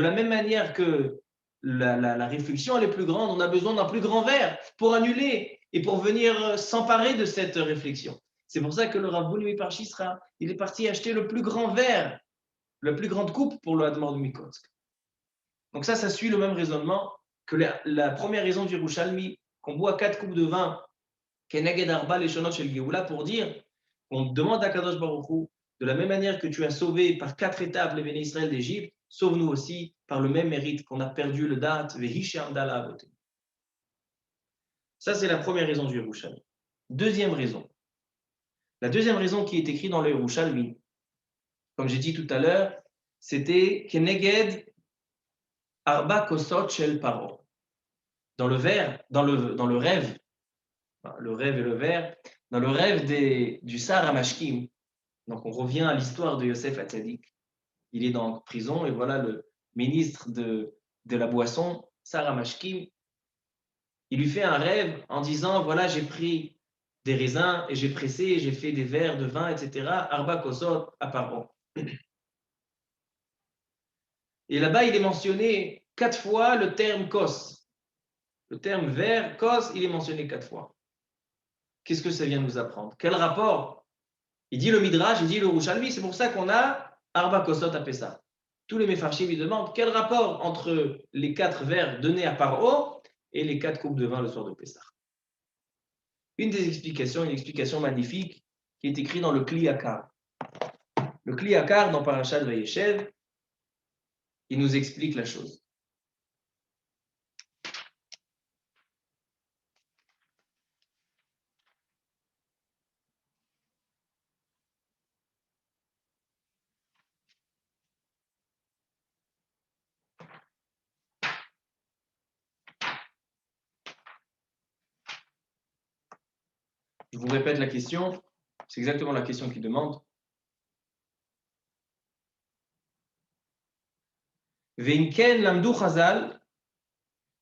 la même manière que la réflexion elle est plus grande, on a besoin d'un plus grand verre pour annuler et pour venir s'emparer de cette réflexion. C'est pour ça que le Rav Bunim Miparshisra, il est parti acheter le plus grand verre, la plus grande coupe pour le Admor de Mikotsk. Donc ça suit le même raisonnement que la première raison du Yerushalmi, qu'on boit 4 coupes de vin, Keneged Arba Leshonot Shel Geoula, pour dire qu'on demande à Kadosh Baruch Hu, de la même manière que tu as sauvé par 4 étapes les béné Israël d'Égypte, sauve-nous aussi par le même mérite qu'on a perdu le date, Vehi She'amda Avot. Ça, c'est la première raison du Yerushalmi. Deuxième raison. La deuxième raison qui est écrite dans le Yerushalmi, comme j'ai dit tout à l'heure, c'était Keneged Arba Kosot Shel Paro. Dans le rêve, le rêve et le verre, dans le rêve du Sar HaMashkim, donc on revient à l'histoire de Yosef Hatzadik. Il est dans prison et voilà le ministre de la boisson, Sar HaMashkim, il lui fait un rêve en disant voilà, j'ai pris des raisins et j'ai pressé, et j'ai fait des verres de vin, etc. Arba Kosot à Paro. Et là-bas, il est mentionné 4 fois le terme kos. Le terme verre, kos, il est mentionné 4 fois. Qu'est-ce que ça vient nous apprendre? Quel rapport? Il dit le Midrash, il dit le Yerushalmi, c'est pour ça qu'on a Arba Kosot à Pessah. Tous les Mefarshim lui demandent quel rapport entre les 4 vers donnés à Paro et les 4 coupes de vin le soir de Pessah. Une explication magnifique qui est écrite dans le Kli Yakar. Le Kli Yakar, dans Parashat Vayeshev, il nous explique la chose. Je vous répète la question, c'est exactement la question qu'il demande. ואם כן למדו חז"ל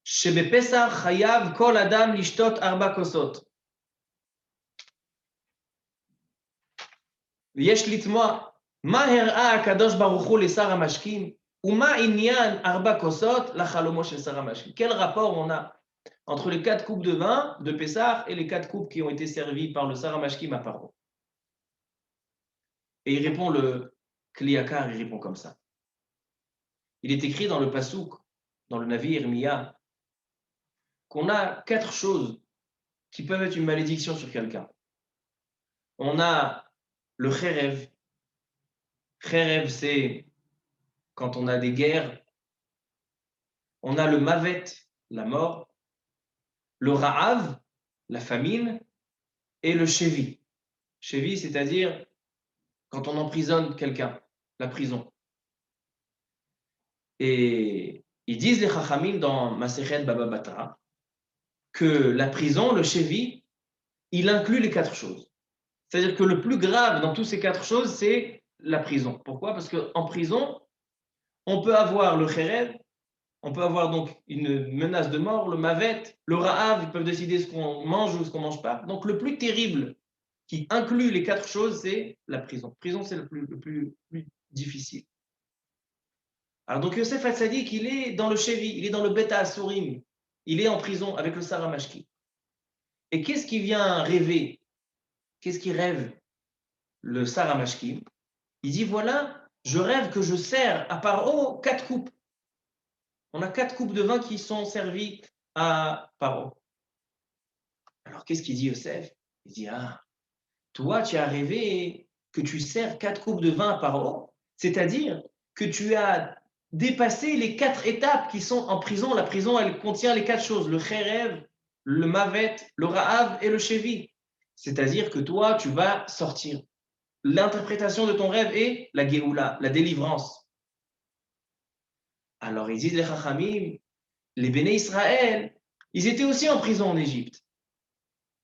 שבפסח חייב כל אדם לשתות 4 כוסות. ויש לתמוע, מה הראה הקדוש ברוך הוא לשר המשקים, ומה עניין 4 כוסות לחלומו של שר המשקים? Quel rapport on a entre les 4 coupes de vin de Pessah et les 4 coupes qui ont été servies par le Sar HaMashkim à Paro? Et il répond, le Kli Yakar, il répond comme ça. Il est écrit dans le Passouk, dans le Navi Irmiya, qu'on a 4 choses qui peuvent être une malédiction sur quelqu'un. On a le Kherev. Kherev, c'est quand on a des guerres. On a le Mavet, la mort. Le Ra'av, la famine. Et le Shevi. Shevi, c'est-à-dire quand on emprisonne quelqu'un, la prison. Et ils disent les Chachamim dans Masechet Baba Batra que la prison, le Shevi, il inclut les 4 choses. C'est-à-dire que le plus grave dans toutes ces 4 choses, c'est la prison. Pourquoi? Parce qu'en prison, on peut avoir le Kherev, on peut avoir donc une menace de mort, le Mavet, le Ra'av, ils peuvent décider ce qu'on mange ou ce qu'on ne mange pas. Donc le plus terrible qui inclut les 4 choses, c'est la prison. Prison, c'est le plus difficile. Alors donc Yosef Hatzadik, il est dans le Shevi, il est dans le Beta Asurim, il est en prison avec le Sar HaMashkim. Et qu'est-ce qui vient rêver? Qu'est-ce qui rêve le Sar HaMashkim? Il dit, voilà, je rêve que je sers à Paro 4 coupes. On a 4 coupes de vin qui sont servies à Paro. Alors qu'est-ce qu'il dit Yosef? Il dit, ah, toi tu as rêvé que tu sers 4 coupes de vin à Paro, c'est-à-dire que tu as dépassé les 4 étapes qui sont en prison. La prison, elle contient les 4 choses, le Kherev, le Mavet, le Ra'av et le Shevi. C'est-à-dire que toi, tu vas sortir. L'interprétation de ton rêve est la Géoula, la délivrance. Alors ils disent les Chachamim, les Béné Israël, ils étaient aussi en prison en Égypte.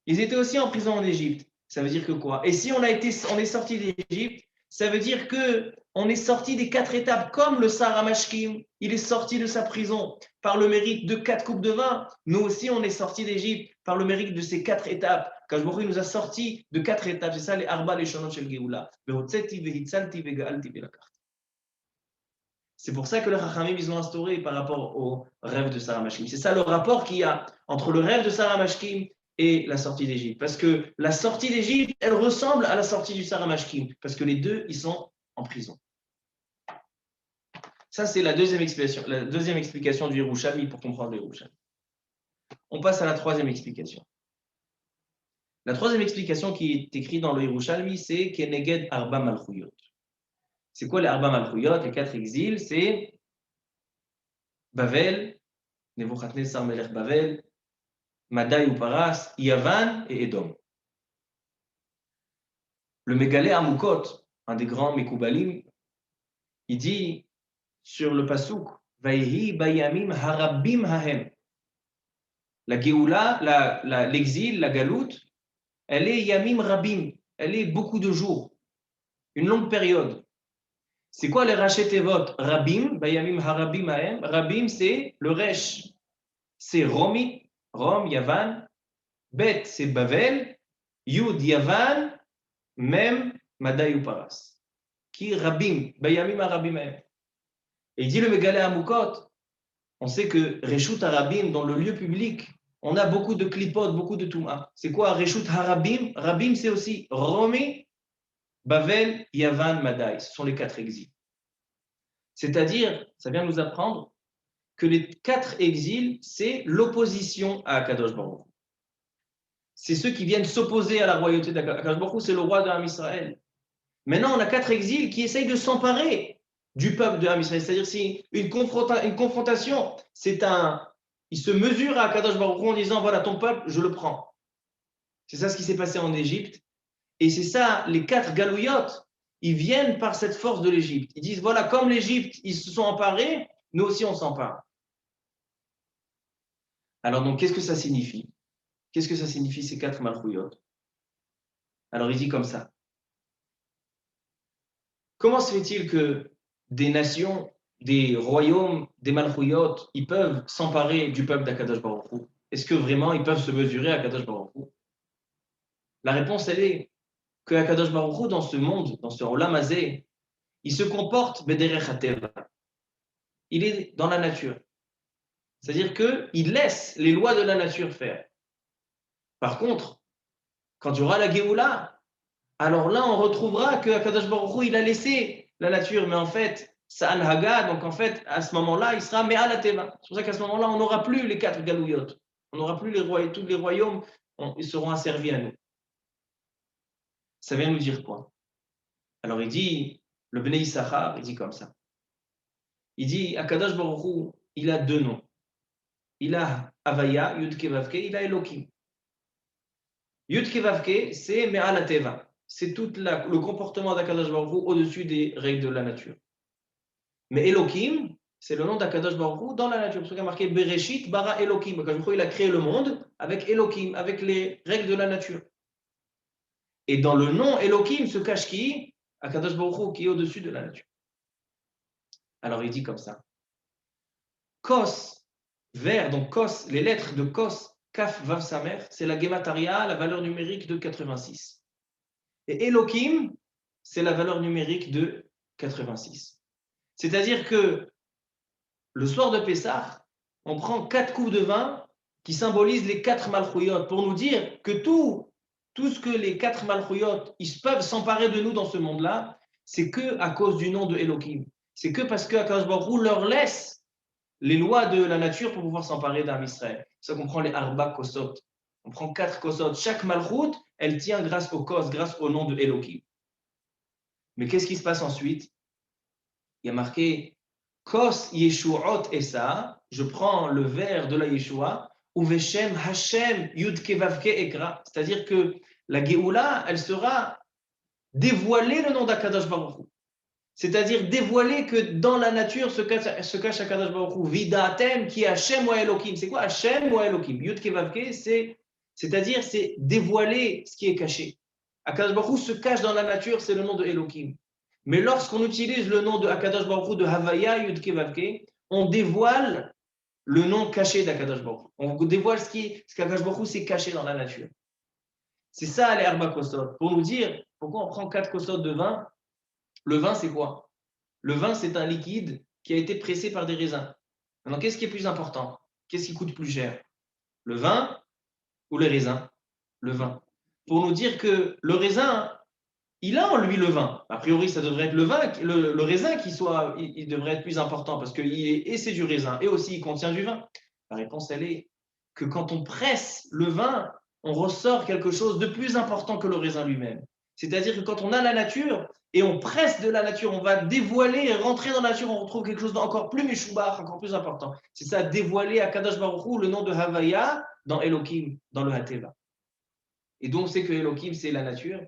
Ils étaient aussi en prison en Égypte. Ça veut dire que quoi? Et si on est sorti d'Égypte, ça veut dire que on est sorti des 4 étapes, comme le Sar HaMashkim, il est sorti de sa prison par le mérite de 4 coupes de vin. Nous aussi, on est sorti d'Égypte par le mérite de ces 4 étapes. Quand il nous a sorti de 4 étapes, c'est ça les Arba Leshonot Shel Geoula. C'est pour ça que les Chachamim, ils ont instauré par rapport au rêve de Sar HaMashkim. C'est ça le rapport qu'il y a entre le rêve de Sar HaMashkim et la sortie d'Égypte. Parce que la sortie d'Égypte, elle ressemble à la sortie du Sar HaMashkim. Parce que les deux, ils sont en prison. Ça, c'est la deuxième explication du Yerushalmi pour comprendre le Yerushalmi. On passe à la troisième explication. La troisième explication qui est écrite dans le Yerushalmi, c'est Keneged Arba Malchuyot. C'est quoi les Arba Malchuyot, les 4 exils? C'est Bavel, Nebuchadnezzar Melech Bavel, Madai ou Paras, Yavan et Edom. Le Mégalé Amukot, un des grands Mekoubalim, il dit sur le Pasuk, Vaihi Bayamim Harabim Hahem. La Géoula, l'exil, la galoute, elle est Yamim Rabim, elle est beaucoup de jours, une longue période. C'est quoi les Rachetevot? Rabim, Bayamim Harabim Hahem. Rabim, c'est le Resh, c'est Romi, Rome, Yavan. Bet, c'est Bavel. Yud, Yavan. Mem, Madai ou Paras. Qui Rabim, Bayamim Harabim Hahem. Et il dit le Mégalé Amukot, on sait que Reshut Harabim, dans le lieu public, on a beaucoup de klipot, beaucoup de touma. C'est quoi Reshut Harabim? Rabim, c'est aussi Romi, Bavel, Yavan, Madai. Ce sont les 4 exils. C'est-à-dire, ça vient nous apprendre que les 4 exils, c'est l'opposition à Akadosh Baruch Hu. C'est ceux qui viennent s'opposer à la royauté d'Akadosh Baruch Hu, c'est le roi de Ham Israël. Maintenant, on a 4 exils qui essayent de s'emparer du peuple de Ham Israël. C'est-à-dire, c'est une confrontation. Ils se mesurent à Akadosh Baruch Hu en disant, voilà, ton peuple, je le prends. C'est ça ce qui s'est passé en Égypte. Et c'est ça, les 4 galouillotes, ils viennent par cette force de l'Égypte. Ils disent, voilà, comme l'Égypte, ils se sont emparés, nous aussi, on s'empare. Alors, donc, qu'est-ce que ça signifie? Qu'est-ce que ça signifie, ces 4 malchouillotes? Alors, il dit comme ça. Comment se fait-il que des nations, des royaumes, des malchouillotes, ils peuvent s'emparer du peuple d'Akadosh Baruch Hu? Est-ce que vraiment ils peuvent se mesurer à Akadosh Baruch Hu? La réponse, elle est que Akadosh Baruch Hu, dans ce monde, dans ce Olam Hazé, il se comporte bederech hateva. Il est dans la nature. C'est-à-dire qu'il laisse les lois de la nature faire. Par contre, quand il y aura la Géoula, alors là, on retrouvera que Akadosh Baruch Hu, il a laissé la nature, mais en fait, Sa'an Haga, donc en fait, à ce moment-là, il sera Me'al Ateva. C'est pour ça qu'à ce moment-là, on n'aura plus les 4 galouillotes. On n'aura plus tous les royaumes, ils seront asservis à nous. Ça vient nous dire quoi? Alors il dit, le Bnei Issachar, il dit comme ça. Il dit, Akadosh Baruch Hu, il a 2 noms. Il a Havaya, Yud Kevavke, il a Elohim. Yud Kevavke, c'est Me'al Ateva. C'est tout le comportement d'Akadosh Baruch Hu au-dessus des règles de la nature. Mais Elohim, c'est le nom d'Akadosh Baruch Hu dans la nature. Parce qu'il y a marqué Bereshit bara Elohim. Akadosh Baruch Hu, il a créé le monde avec Elohim, avec les règles de la nature. Et dans le nom Elohim se cache qui? Akadosh Baruch Hu, qui est au-dessus de la nature. Alors il dit comme ça. Kos, vert, donc Kos, les lettres de Kos, Kaf, Vav, Samer, c'est la Gemataria, la valeur numérique de 86. Et Elohim, c'est la valeur numérique de 86. C'est-à-dire que le soir de Pessah, on prend 4 coupes de vin qui symbolisent les 4 malchouillotes pour nous dire que tout ce que les 4 malchouillotes, ils peuvent s'emparer de nous dans ce monde-là, c'est que à cause du nom de Elohim. C'est que parce que Akadosh Baruch Hu leur laisse les lois de la nature pour pouvoir s'emparer d'Am Israël. C'est ça qu'on prend les Arba Kosot. On prend 4 Kosot. Chaque malchoute, elle tient grâce au Kos, grâce au nom de Elohim. Mais qu'est-ce qui se passe ensuite? Il y a marqué Kos Yeshuot Esa, je prends le verre de la Yeshua, ou Veshem Hashem Yud Kevavke Ekra. C'est-à-dire que la Géoula, elle sera dévoiler le nom d'Akadosh Baruch Hu. C'est-à-dire dévoiler que dans la nature se cache Akadosh Baruch Hu. Vidatem qui est Hashem ou Elohim. C'est quoi Hashem ou Elohim? Yud Kevavke, c'est-à-dire c'est dévoiler ce qui est caché. Akadosh Baruch Hu se cache dans la nature, c'est le nom de Elohim. Mais lorsqu'on utilise le nom de Akadosh Baruch Hu, de Havaya Yud Kevavke, on dévoile le nom caché d'Akadosh Baruch Hu. On dévoile ce qu'Akadosh Baruch Hu s'est caché dans la nature. C'est ça les Arba Kosot. Pour nous dire pourquoi on prend 4 Kosot de vin. Le vin, c'est quoi? Le vin, c'est un liquide qui a été pressé par des raisins. Maintenant, qu'est-ce qui est plus important? Qu'est-ce qui coûte plus cher? Le vin ou les raisins? Le vin. Pour nous dire que le raisin, il a en lui le vin. A priori, ça devrait être le vin, le raisin il devrait être plus important parce que c'est du raisin et aussi il contient du vin. La réponse, elle est que quand on presse le vin, on ressort quelque chose de plus important que le raisin lui-même. C'est-à-dire que quand on a la nature et on presse de la nature, on va dévoiler et rentrer dans la nature, on retrouve quelque chose d'encore plus méchoubar, encore plus important. C'est ça, dévoiler à Kadosh Baruch Hu le nom de Havaya dans Elohim, dans le Hateva. Et donc, c'est que Elohim, c'est la nature.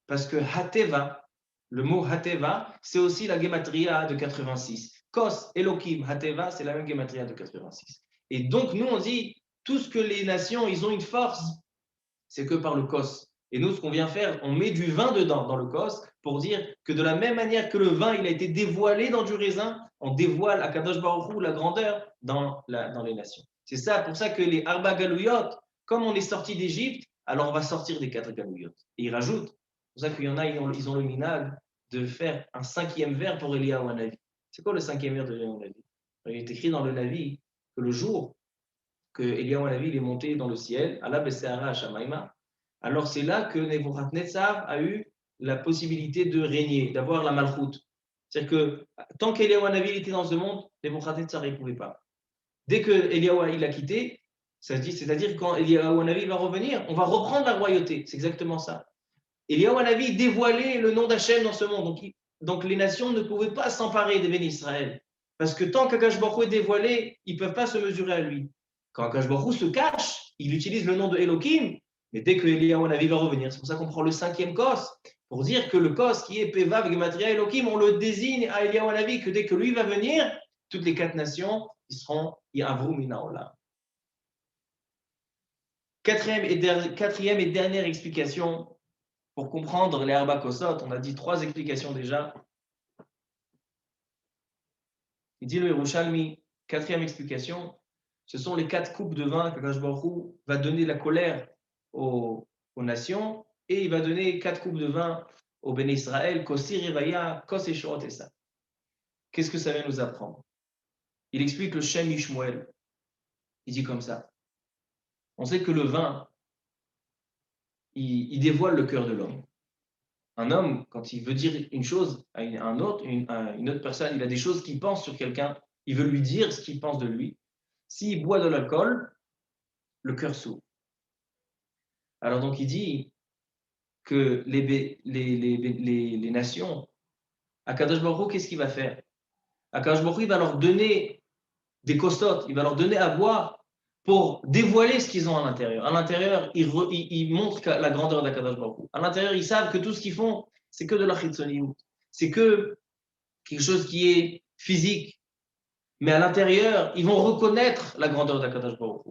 Parce que Hateva, le mot Hateva, c'est aussi la Gematria de 86. Kos, Elohim, Hateva, c'est la même Gematria de 86. Et donc, nous, on dit, tout ce que les nations, ils ont une force, c'est que par le Kos. Et nous, ce qu'on vient faire, on met du vin dedans, dans le Kos, pour dire que de la même manière que le vin, il a été dévoilé dans du raisin, on dévoile à Kadosh Baruch Hu la grandeur dans les nations. C'est ça, pour ça que les Arba Galouyot, comme on est sorti d'Égypte, alors on va sortir des 4 Galouyot. Et il rajoute, c'est pour ça qu'il y en a, ils ont le minag de faire un 5e vers pour Eliyahu Hanavi. C'est quoi le 5e vers de Eliyahu Hanavi? Il est écrit dans le Navi que le jour que Eliyahu Hanavi est monté dans le ciel, Allah Besseara Shamaïma, alors c'est là que Nebuchadnezzar a eu la possibilité de régner, d'avoir la malchoute. C'est-à-dire que tant qu'Eliyahu Hanavi était dans ce monde, Nebuchadnezzar ne pouvait pas. dès que Eliyahu il a quitté, c'est-à-dire quand Eliyahu Hanavi va revenir, on va reprendre la royauté. C'est exactement ça. Eliyahu Hanavi dévoilait le nom d'Hachem dans ce monde. Donc les nations ne pouvaient pas s'emparer des bénis Israël. Parce que tant qu'Akash Baruch Hu est dévoilé, ils ne peuvent pas se mesurer à lui. Quand Akash Baruch Hu se cache, il utilise le nom de Elohim, mais dès que Eliyahu Hanavi va revenir, c'est pour ça qu'on prend le 5e kos, pour dire que le kos qui est Pevav, Gematria, Elohim, on le désigne à Eliyahu Hanavi, que dès que lui va venir, toutes les 4 nations, ils seront Ya'avru Mina Olam. Quatrième et dernière explication, pour comprendre les Arba Kosot, on a dit 3 explications déjà. Il dit le Yerushalmi, 4e explication, ce sont les 4 coupes de vin qu'Akash Baruch Hu va donner la colère aux nations, et il va donner 4 coupes de vin au Béné Israël, Kosir Rivaya, Kos et Shorot et ça. Qu'est-ce que ça vient nous apprendre? Il explique le Shem Ishmuel. Il dit comme ça. On sait que le vin, il dévoile le cœur de l'homme. Un homme, quand il veut dire une chose à une autre personne, il a des choses qu'il pense sur quelqu'un, il veut lui dire ce qu'il pense de lui. S'il boit de l'alcool, le cœur s'ouvre. Alors donc il dit que les nations, Akadosh Baruch Hu, qu'est-ce qu'il va faire? Akadosh Baruch Hu, il va leur donner des kostotes, il va leur donner à boire pour dévoiler ce qu'ils ont à l'intérieur. À l'intérieur, ils montrent la grandeur d'Akadosh Baruch Hu. À l'intérieur, ils savent que tout ce qu'ils font, c'est que de la chitzoniyut. C'est que quelque chose qui est physique. Mais à l'intérieur, ils vont reconnaître la grandeur d'Akadosh Baruch Hu.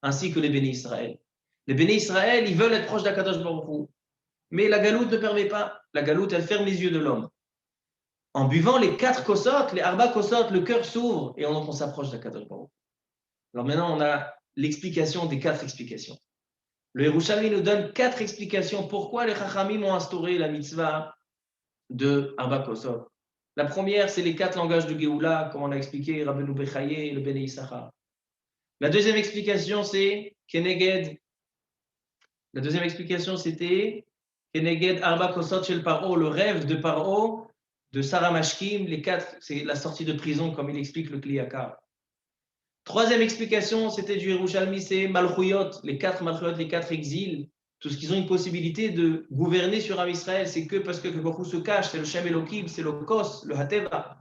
Ainsi que les bénis Israël. Les bénis Israël, ils veulent être proches d'Akadosh Baruch Hu. Mais la galoute ne permet pas. La galoute, elle ferme les yeux de l'homme. En buvant les 4 kosot, les arba kosot, le cœur s'ouvre et on s'approche d'Akadosh Baruch Hu. Alors maintenant, on a l'explication des 4 explications. Le Yerushalmi nous donne 4 explications pourquoi les Chachamim ont instauré la mitzvah de Arba Kosot. La première, c'est les 4 langages de Géoula, comme on a expliqué, Rabbeinu Bechaye et le Bnei Issachar. La deuxième explication, c'est Keneged. La deuxième explication, c'était Keneged Arba Kosot Shel Paro, le rêve de Paro, de Sarah Mashkim, les 4, c'est la sortie de prison, comme il explique le Kliyakar. Troisième explication, c'était du Yerushalmi, c'est Malchuyot, les 4 Malchuyot, les 4 exils, tout ce qu'ils ont une possibilité de gouverner sur Am Israël, c'est que parce que Baruch Hu se cache, c'est le Shem Elohim, c'est le Kos, le Hateva.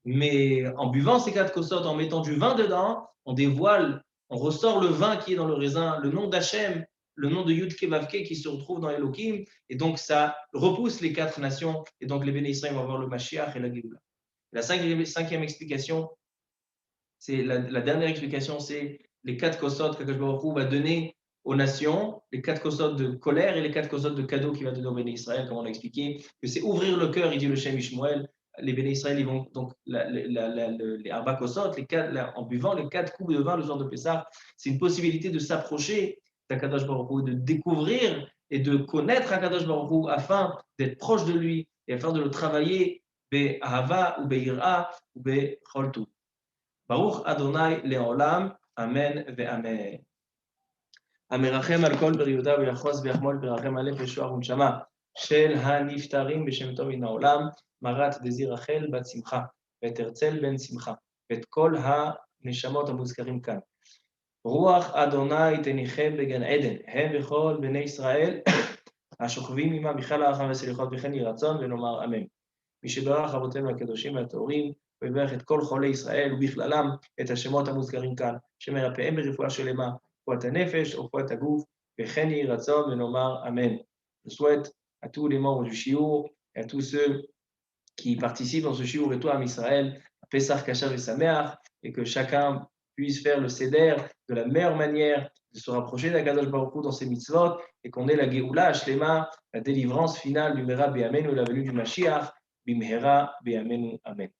Mais en buvant ces 4 kosot, en mettant du vin dedans, on dévoile, on ressort le vin qui est dans le raisin, le nom d'Hachem, le nom de Yud-Ke Vav-Ke qui se retrouve dans Elohim, et donc ça repousse les 4 nations, et donc les Béné Israël vont avoir le Mashiach et la Géoula. La cinquième explication, c'est la dernière explication, c'est les 4 kosot que Akash Baruch Hu va donner aux nations, les 4 kosot de colère et les 4 kosot de cadeau qu'il va donner aux Béné Israël, comme on l'a expliqué, que c'est ouvrir le cœur, il dit le Shem Ishmuel. Les Béné Israël, ils vont donc les Arba Kosot, en buvant les 4 coups de vin le jour de Pessah, c'est une possibilité de s'approcher d'Akadosh Baruch Hu, de découvrir et de connaître Akadosh Baruch Hu afin d'être proche de lui et afin de le travailler Be'ahava ou Be'ira ou Be'choltu. Baruch Adonai Le'olam, Amen ve'Amen. המרחם על כל בריאותיו ויחוז ויחמול ברחם הלב ישועה ונשמה של הנפטרים בשם טוב מן העולם, מרת דזיר רחל בת שמחה, ואת הרצל בן שמחה, ואת כל הנשמות המוזכרים כאן. רוח אדוני תניחם בגן עדן, הם וכל בני ישראל השוכבים עמם בכלל הרחם והסליחות וכן יהי רצון ונאמר אמן. מי שברך אבותינו הקדושים והטהורים, ויברך את כל חולי ישראל ובכללם את השמות המוזכרים כאן, שמרפאם ברפואה שלמה, רפואת הנפש ורפואת הגוף, וכן יהי רצון ונאמר אמן. Je souhaite à tous les membres du Shiur et à tous ceux qui participent dans ce Shiur et toi, Israël, Pessah Kasher et Sameach, et que chacun puisse faire le Seder de la meilleure manière, de se rapprocher d'Akadosh Baruch Hu dans ses mitzvot, et qu'on ait la Geoula, Shlema, la délivrance finale du Mera Be'Amenu, la venue du Mashiach, Bimhera Be'Amenu, Amen.